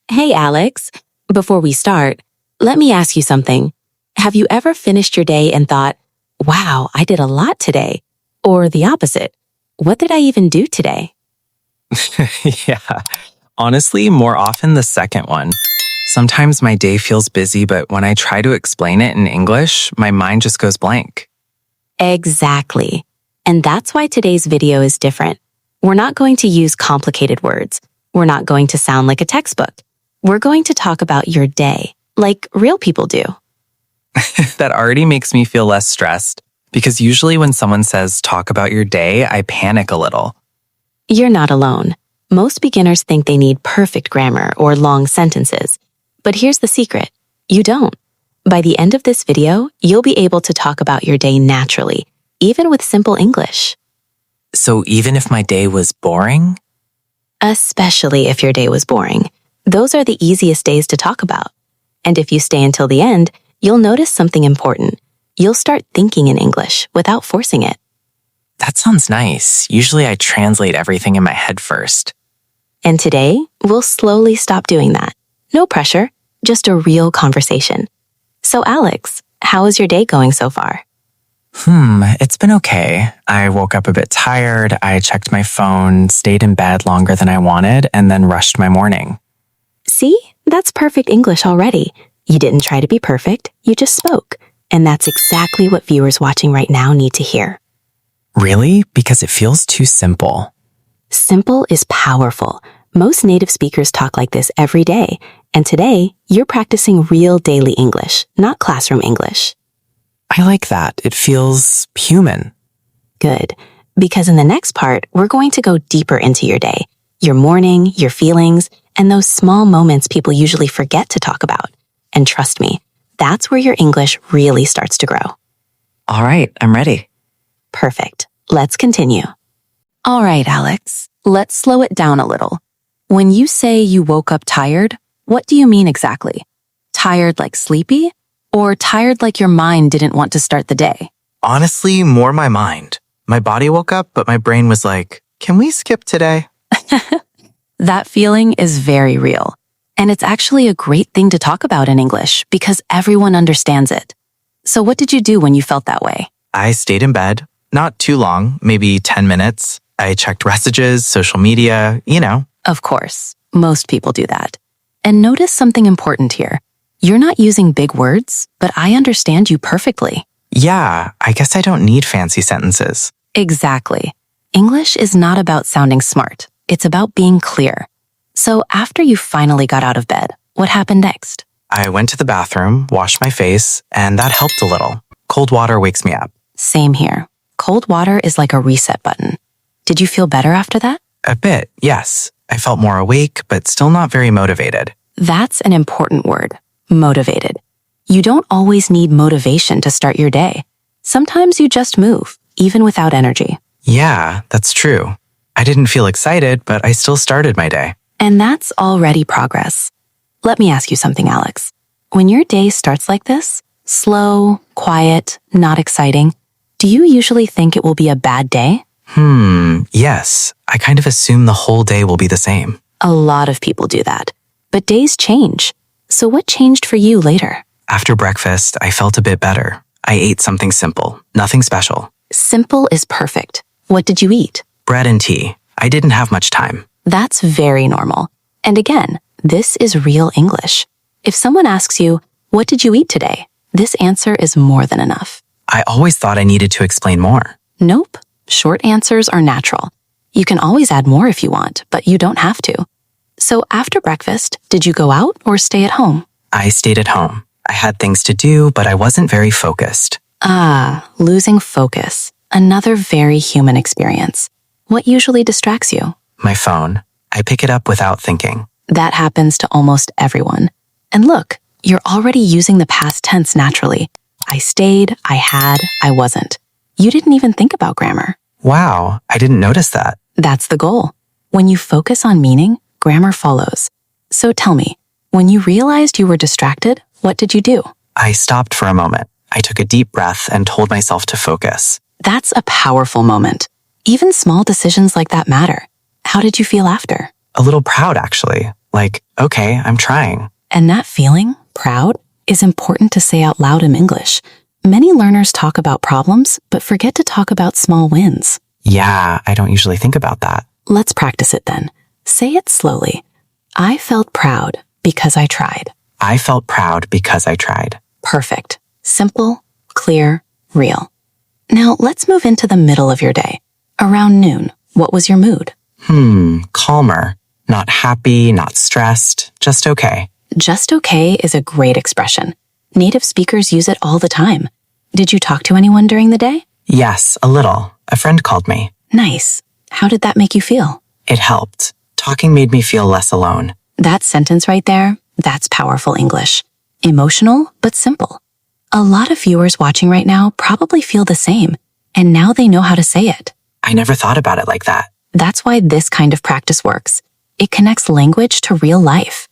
Hey, Alex. Before we start, let me ask you something. Have you ever finished your day and thought, wow, I did a lot today? Or the opposite, what did I even do today? Yeah, honestly, more often the second one. Sometimes my day feels busy, but when I try to explain it in English, my mind just goes blank. Exactly. And that's why today's video is different. We're not going to use complicated words. We're not going to sound like a textbook. We're going to talk about your day, like real people do. That already makes me feel less stressed, because usually when someone says talk about your day, I panic a little. You're not alone. Most beginners think they need perfect grammar or long sentences. But here's the secret. You don't. By the end of this video, you'll be able to talk about your day naturally, even with simple English. So even if my day was boring? Especially if your day was boring. Those are the easiest days to talk about. And if you stay until the end, you'll notice something important. You'll start thinking in English without forcing it. That sounds nice. Usually I translate everything in my head first. And today, we'll slowly stop doing that. No pressure, just a real conversation. So Alex, how is your day going so far? It's been okay. I woke up a bit tired, I checked my phone, stayed in bed longer than I wanted, and then rushed my morning. See, that's perfect English already. You didn't try to be perfect, you just spoke. And that's exactly what viewers watching right now need to hear. Really? Because it feels too simple. Simple is powerful. Most native speakers talk like this every day. And today, you're practicing real daily English, not classroom English. I like that. It feels human. Good. Because in the next part, we're going to go deeper into your day, your morning, your feelings, and those small moments people usually forget to talk about. And trust me, that's where your English really starts to grow. All right, I'm ready. Perfect. Let's continue. All right, Alex, let's slow it down a little. When you say you woke up tired, what do you mean exactly? Tired like sleepy? Or tired like your mind didn't want to start the day? Honestly, more my mind. My body woke up, but my brain was like, can we skip today? That feeling is very real. And it's actually a great thing to talk about in English because everyone understands it. So what did you do when you felt that way? I stayed in bed, not too long, maybe 10 minutes. I checked messages, social media, Of course, most people do that. And notice something important here. You're not using big words, but I understand you perfectly. Yeah, I guess I don't need fancy sentences. Exactly. English is not about sounding smart. It's about being clear. So after you finally got out of bed, what happened next? I went to the bathroom, washed my face, and that helped a little. Cold water wakes me up. Same here. Cold water is like a reset button. Did you feel better after that? A bit, yes. I felt more awake, but still not very motivated. That's an important word. Motivated. You don't always need motivation to start your day. Sometimes you just move, even without energy. Yeah, that's true. I didn't feel excited, but I still started my day. And that's already progress. Let me ask you something, Alex. When your day starts like this, slow, quiet, not exciting, do you usually think it will be a bad day? Yes. I kind of assume the whole day will be the same. A lot of people do that. But days change. So what changed for you later? After breakfast, I felt a bit better. I ate something simple, nothing special. Simple is perfect. What did you eat? Bread and tea. I didn't have much time. That's very normal. And again, this is real English. If someone asks you, what did you eat today? This answer is more than enough. I always thought I needed to explain more. Nope. Short answers are natural. You can always add more if you want, but you don't have to. So after breakfast, did you go out or stay at home? I stayed at home. I had things to do, but I wasn't very focused. Losing focus. Another very human experience. What usually distracts you? My phone. I pick it up without thinking. That happens to almost everyone. And look, you're already using the past tense naturally. I stayed, I had, I wasn't. You didn't even think about grammar. Wow, I didn't notice that. That's the goal. When you focus on meaning, grammar follows. So tell me, when you realized you were distracted, what did you do? I stopped for a moment. I took a deep breath and told myself to focus. That's a powerful moment. Even small decisions like that matter. How did you feel after? A little proud, actually. Like, okay, I'm trying. And that feeling, proud, is important to say out loud in English. Many learners talk about problems, but forget to talk about small wins. Yeah, I don't usually think about that. Let's practice it then. Say it slowly. I felt proud because I tried. I felt proud because I tried. Perfect. Simple, clear, real. Now let's move into the middle of your day. Around noon, what was your mood? Calmer. Not happy, not stressed, just okay. Just okay is a great expression. Native speakers use it all the time. Did you talk to anyone during the day? Yes, a little. A friend called me. Nice. How did that make you feel? It helped. Talking made me feel less alone. That sentence right there, that's powerful English. Emotional, but simple. A lot of viewers watching right now probably feel the same, and now they know how to say it. I never thought about it like that. That's why this kind of practice works. It connects language to real life.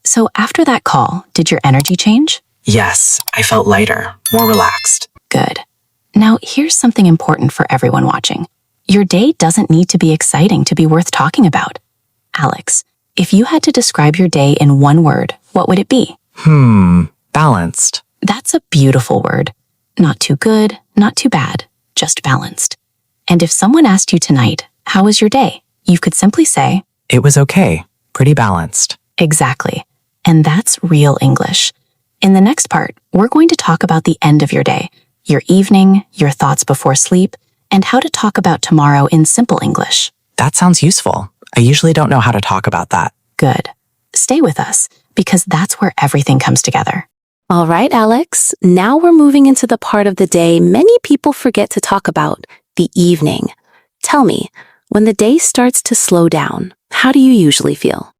So after that call, did your energy change? Yes, I felt lighter, more relaxed. Good. Now here's something important for everyone watching. Your day doesn't need to be exciting to be worth talking about. Alex, if you had to describe your day in one word, what would it be? Balanced. That's a beautiful word. Not too good, not too bad, just balanced. And if someone asked you tonight, how was your day? You could simply say, It was okay. Pretty balanced. exactly. And that's real English. In the next part, we're going to talk about the end of your day, your evening, your thoughts before sleep, and how to talk about tomorrow in simple English. That sounds useful. I usually don't know how to talk about that. Good. Stay with us, because that's where everything comes together. All right, Alex. Now we're moving into the part of the day many people forget to talk about, the evening. Tell me, when the day starts to slow down, how do you usually feel?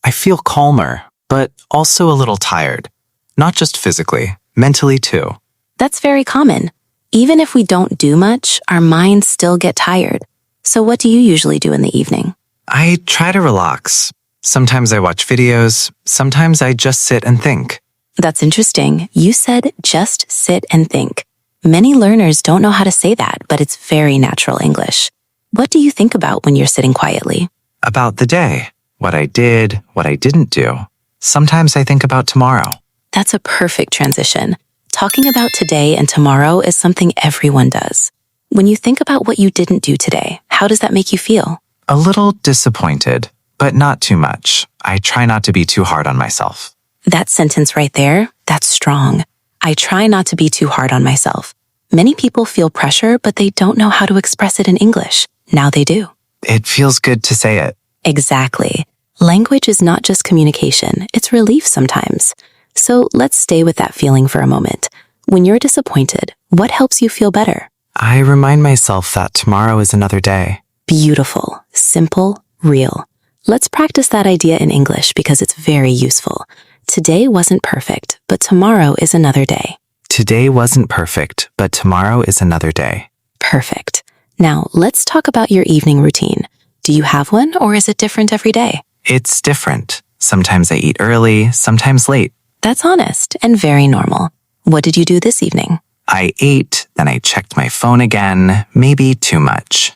I feel calmer, but also a little tired. Not just physically, mentally too. That's very common. Even if we don't do much, our minds still get tired. So what do you usually do in the evening? I try to relax. Sometimes I watch videos. Sometimes I just sit and think. That's interesting. You said just sit and think. Many learners don't know how to say that, but it's very natural English. What do you think about when you're sitting quietly? About the day. What I did, what I didn't do. Sometimes I think about tomorrow. That's a perfect transition. Talking about today and tomorrow is something everyone does. When you think about what you didn't do today, how does that make you feel? A little disappointed, but not too much. I try not to be too hard on myself. That sentence right there, that's strong. I try not to be too hard on myself. Many people feel pressure, but they don't know how to express it in English. Now they do. It feels good to say it. Exactly. Language is not just communication, it's relief sometimes. So let's stay with that feeling for a moment. When you're disappointed, what helps you feel better? I remind myself that tomorrow is another day. Beautiful, simple, real. Let's practice that idea in English because it's very useful. Today wasn't perfect, but tomorrow is another day. Today wasn't perfect, but tomorrow is another day. Perfect. Now, let's talk about your evening routine. Do you have one, or is it different every day? It's different. Sometimes I eat early, sometimes late. That's honest and very normal. What did you do this evening? I ate, then I checked my phone again, maybe too much.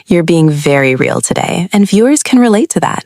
You're being very real today, and viewers can relate to that.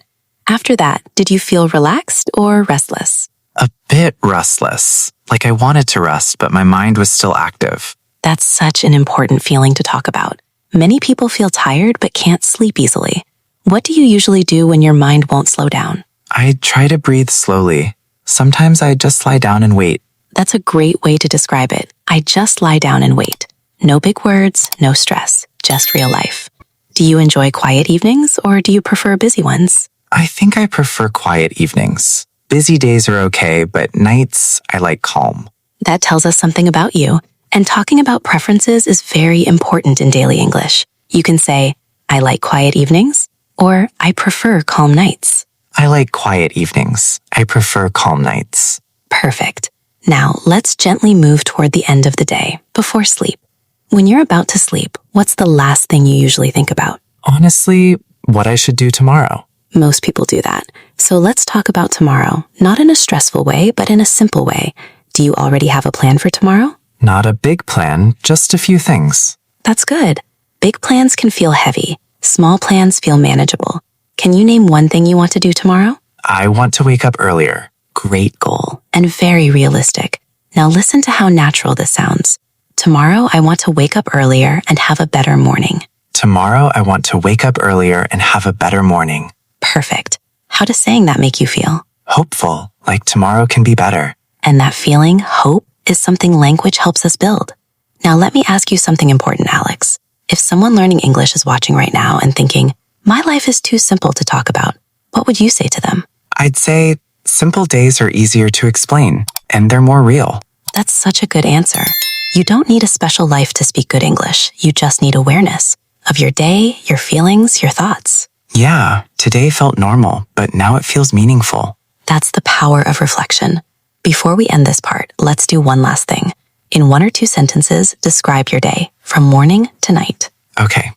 After that, did you feel relaxed or restless? A bit restless. Like I wanted to rest, but my mind was still active. That's such an important feeling to talk about. Many people feel tired but can't sleep easily. What do you usually do when your mind won't slow down? I try to breathe slowly. Sometimes I just lie down and wait. That's a great way to describe it. I just lie down and wait. No big words, no stress, just real life. Do you enjoy quiet evenings or do you prefer busy ones? I think I prefer quiet evenings. Busy days are okay, but nights I like calm. That tells us something about you. And talking about preferences is very important in daily English. You can say, I like quiet evenings, or I prefer calm nights. I like quiet evenings. I prefer calm nights. Perfect. Now, let's gently move toward the end of the day, before sleep. When you're about to sleep, what's the last thing you usually think about? Honestly, what I should do tomorrow. Most people do that. So let's talk about tomorrow, not in a stressful way, but in a simple way. Do you already have a plan for tomorrow? Not a big plan, just a few things. That's good. Big plans can feel heavy. Small plans feel manageable. Can you name one thing you want to do tomorrow? I want to wake up earlier. Great goal and very realistic. Now listen to how natural this sounds. Tomorrow, I want to wake up earlier and have a better morning. Tomorrow, I want to wake up earlier and have a better morning. Perfect. How does saying that make you feel? Hopeful, like tomorrow can be better. And that feeling, hope, is something language helps us build. Now let me ask you something important, Alex. If someone learning English is watching right now and thinking, my life is too simple to talk about, what would you say to them? I'd say simple days are easier to explain, and they're more real. That's such a good answer. You don't need a special life to speak good English. You just need awareness of your day, your feelings, your thoughts. Yeah, today felt normal, but now it feels meaningful. That's the power of reflection. Before we end this part, let's do one last thing. In 1 or 2 sentences, describe your day, from morning to night. Okay.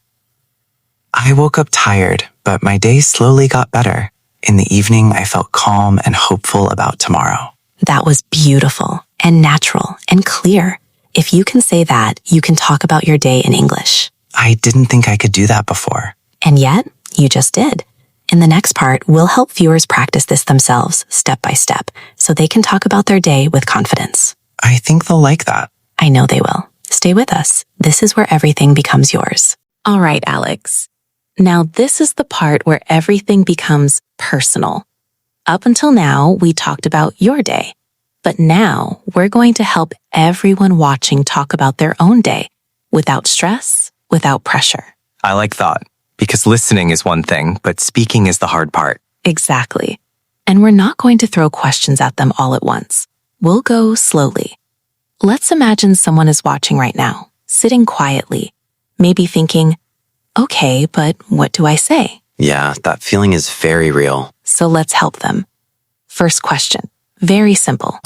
I woke up tired, but my day slowly got better. In the evening, I felt calm and hopeful about tomorrow. That was beautiful and natural and clear. If you can say that, you can talk about your day in English. I didn't think I could do that before. And yet, you just did. In the next part, we'll help viewers practice this themselves, step by step, so they can talk about their day with confidence. I think they'll like that. I know they will. Stay with us. This is where everything becomes yours. All right, Alex. Now, this is the part where everything becomes personal. Up until now, we talked about your day. But now, we're going to help everyone watching talk about their own day without stress, without pressure. I like that, because listening is one thing, but speaking is the hard part. Exactly. And we're not going to throw questions at them all at once. We'll go slowly. Let's imagine someone is watching right now, sitting quietly, maybe thinking, okay, but what do I say? Yeah, that feeling is very real. So let's help them. First question, very simple.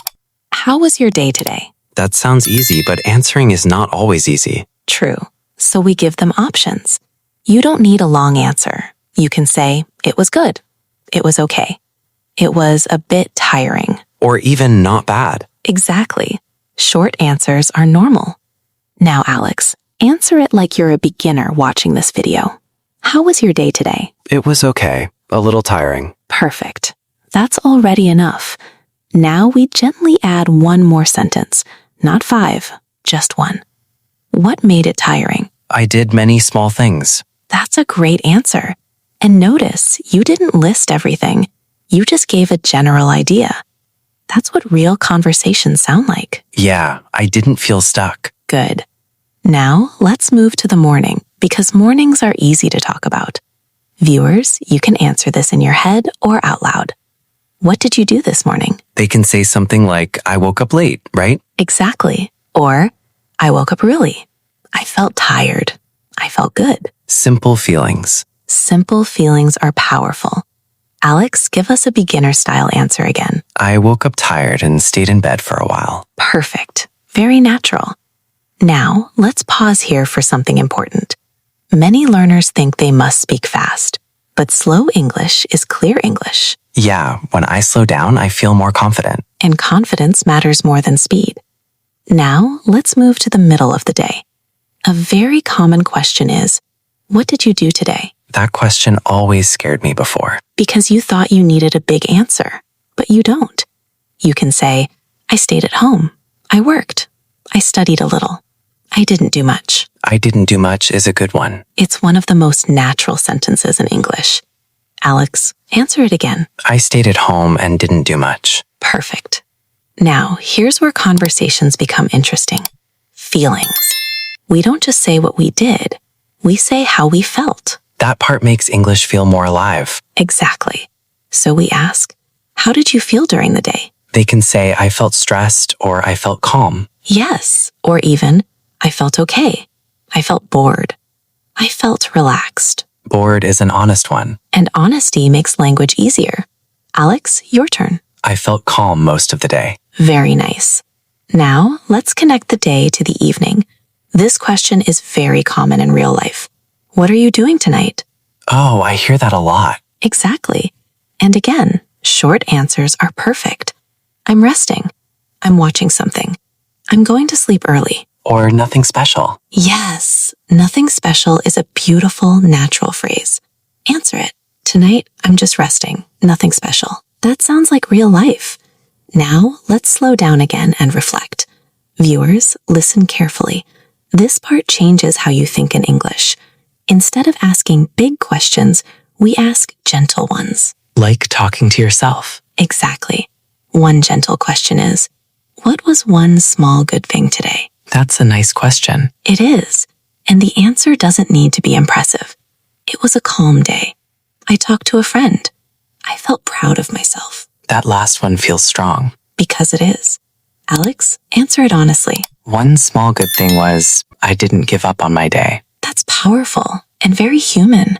How was your day today? That sounds easy, but answering is not always easy. True. So we give them options. You don't need a long answer. You can say, it was good. It was okay. It was a bit tiring. Or even not bad. Exactly. Short answers are normal. Now, Alex, answer it like you're a beginner watching this video. How was your day today? It was okay. A little tiring. Perfect. That's already enough. Now we gently add one more sentence. Not 5, just 1. What made it tiring? I did many small things. That's a great answer. And notice, you didn't list everything. You just gave a general idea. That's what real conversations sound like. Yeah, I didn't feel stuck. Good. Now, let's move to the morning, because mornings are easy to talk about. Viewers, you can answer this in your head or out loud. What did you do this morning? They can say something like, I woke up late, right? Exactly. Or, I woke up early. I felt tired. I felt good. Simple feelings. Simple feelings are powerful. Alex, give us a beginner-style answer again. I woke up tired and stayed in bed for a while. Perfect. Very natural. Now, let's pause here for something important. Many learners think they must speak fast, but slow English is clear English. Yeah, when I slow down, I feel more confident. And confidence matters more than speed. Now, let's move to the middle of the day. A very common question is, what did you do today? That question always scared me before. Because you thought you needed a big answer, but you don't. You can say, I stayed at home. I worked. I studied a little. I didn't do much. I didn't do much is a good one. It's one of the most natural sentences in English. Alex, answer it again. I stayed at home and didn't do much. Perfect. Now, here's where conversations become interesting. Feelings. We don't just say what we did. We say how we felt. That part makes English feel more alive. Exactly. So we ask, how did you feel during the day? They can say, I felt stressed or I felt calm. Yes. Or even, I felt okay. I felt bored. I felt relaxed. Bored is an honest one. And honesty makes language easier. Alex, your turn. I felt calm most of the day. Very nice. Now, let's connect the day to the evening. This question is very common in real life. What are you doing tonight? Oh, I hear that a lot. Exactly. And again, short answers are perfect. I'm resting. I'm watching something. I'm going to sleep early. Or nothing special. Yes, nothing special is a beautiful, natural phrase. Answer it. Tonight, I'm just resting, nothing special. That sounds like real life. Now, let's slow down again and reflect. Viewers, listen carefully. This part changes how you think in English. Instead of asking big questions, we ask gentle ones. Like talking to yourself. Exactly. One gentle question is, what was one small good thing today? That's a nice question. It is. And the answer doesn't need to be impressive. It was a calm day. I talked to a friend. I felt proud of myself. That last one feels strong. Because it is. Alex, answer it honestly. One small good thing was I didn't give up on my day. That's powerful and very human.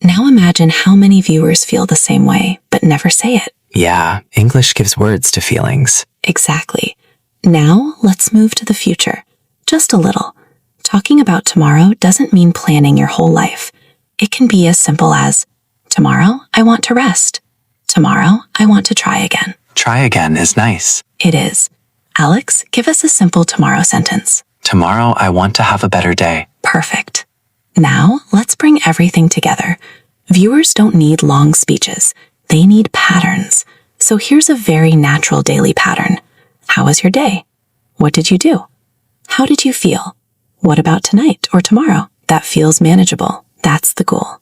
Now imagine how many viewers feel the same way, but never say it. Yeah, English gives words to feelings. Exactly. Now let's move to the future. Just a little. Talking about tomorrow doesn't mean planning your whole life. It can be as simple as, tomorrow I want to rest. Tomorrow I want to try again. Try again is nice. It is. Alex, give us a simple tomorrow sentence. Tomorrow I want to have a better day. Perfect. Now, let's bring everything together. Viewers don't need long speeches. They need patterns. So here's a very natural daily pattern. How was your day? What did you do? How did you feel? What about tonight or tomorrow? That feels manageable. That's the goal.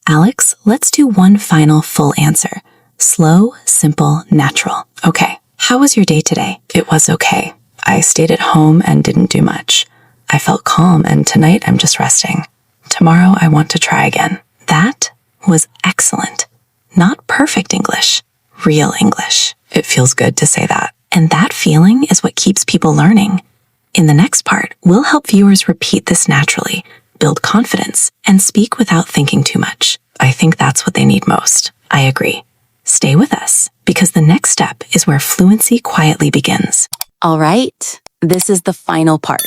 Alex, let's do one final full answer. Slow, simple, natural. Okay. How was your day today? It was okay. I stayed at home and didn't do much. I felt calm and tonight I'm just resting. Tomorrow I want to try again. That was excellent. Not perfect English. Real English. It feels good to say that. And that feeling is what keeps people learning. In the next part, we'll help viewers repeat this naturally, build confidence, and speak without thinking too much. I think that's what they need most. I agree. Stay with us, because the next step is where fluency quietly begins. All right, this is the final part.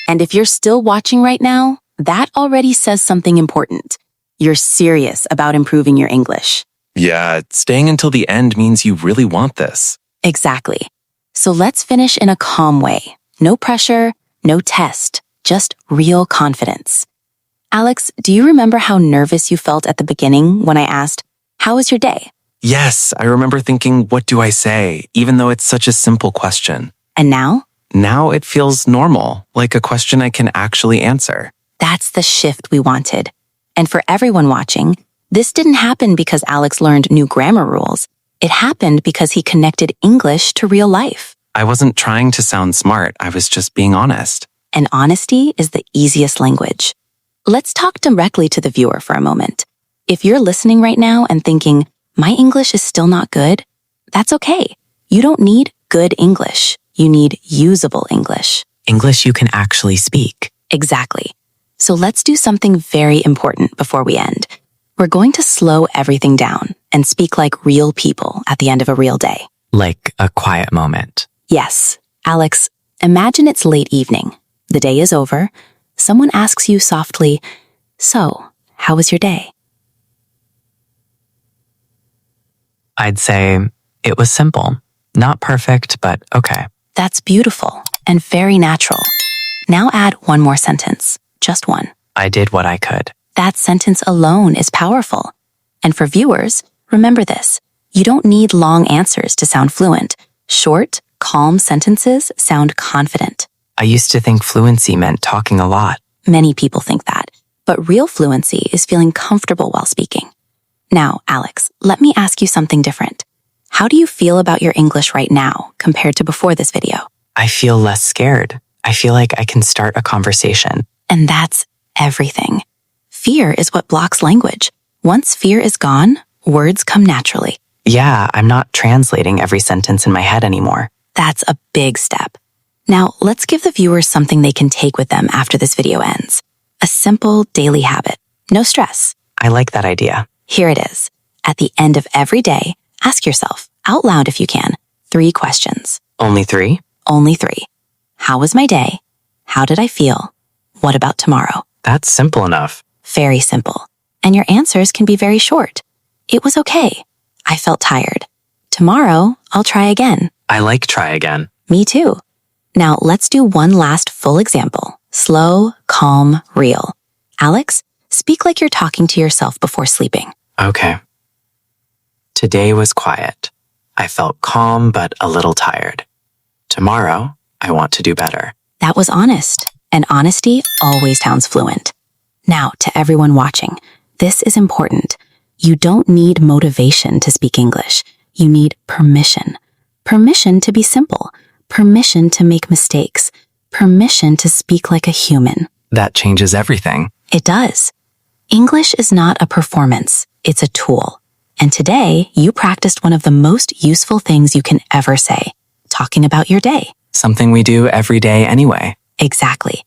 And if you're still watching right now, that already says something important. You're serious about improving your English. Yeah, staying until the end means you really want this. Exactly. So let's finish in a calm way. No pressure, no test, just real confidence. Alex, do you remember how nervous you felt at the beginning when I asked, "How was your day?" Yes, I remember thinking, what do I say? Even though it's such a simple question. And now? Now it feels normal, like a question I can actually answer. That's the shift we wanted. And for everyone watching, this didn't happen because Alex learned new grammar rules. It happened because he connected English to real life. I wasn't trying to sound smart, I was just being honest. And honesty is the easiest language. Let's talk directly to the viewer for a moment. If you're listening right now and thinking, my English is still not good, that's okay. You don't need good English. You need usable English. English you can actually speak. Exactly. So let's do something very important before we end. We're going to slow everything down and speak like real people at the end of a real day. Like a quiet moment. Yes. Alex, imagine it's late evening. The day is over. Someone asks you softly, "So, how was your day?" I'd say it was simple. Not perfect, but okay. That's beautiful and very natural. Now add one more sentence. Just one. I did what I could. That sentence alone is powerful. And for viewers, remember this. You don't need long answers to sound fluent. Short, calm sentences sound confident. I used to think fluency meant talking a lot. Many people think that. But real fluency is feeling comfortable while speaking. Now, Alex, let me ask you something different. How do you feel about your English right now compared to before this video? I feel less scared. I feel like I can start a conversation. And that's everything. Fear is what blocks language. Once fear is gone, words come naturally. Yeah, I'm not translating every sentence in my head anymore. That's a big step. Now, let's give the viewers something they can take with them after this video ends. A simple daily habit. No stress. I like that idea. Here it is. At the end of every day, ask yourself, out loud if you can, 3 questions. Only 3? Only 3. How was my day? How did I feel? What about tomorrow? That's simple enough. Very simple. And your answers can be very short. It was okay. I felt tired. Tomorrow, I'll try again. I like try again. Me too. Now let's do one last full example. Slow, calm, real. Alex, speak like you're talking to yourself before sleeping. Okay. Today was quiet. I felt calm but a little tired. Tomorrow, I want to do better. That was honest, and honesty always sounds fluent. Now, to everyone watching, this is important. You don't need motivation to speak English. You need permission. Permission to be simple. Permission to make mistakes. Permission to speak like a human. That changes everything. It does. English is not a performance, it's a tool. And today, you practiced one of the most useful things you can ever say, talking about your day. Something we do every day anyway. Exactly.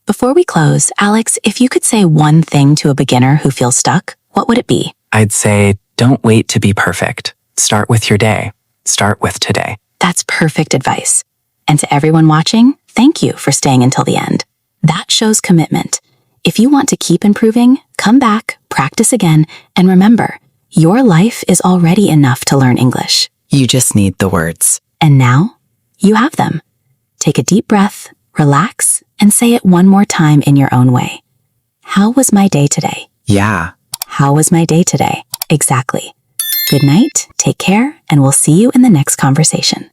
Before we close, Alex, if you could say one thing to a beginner who feels stuck, what would it be? I'd say, don't wait to be perfect. Start with your day. Start with today. That's perfect advice. And to everyone watching, thank you for staying until the end. That shows commitment. If you want to keep improving, come back, practice again, and remember, your life is already enough to learn English. You just need the words. And now, you have them. Take a deep breath, relax, and say it one more time in your own way. How was my day today? Yeah. How was my day today? Exactly. Good night, take care, and we'll see you in the next conversation.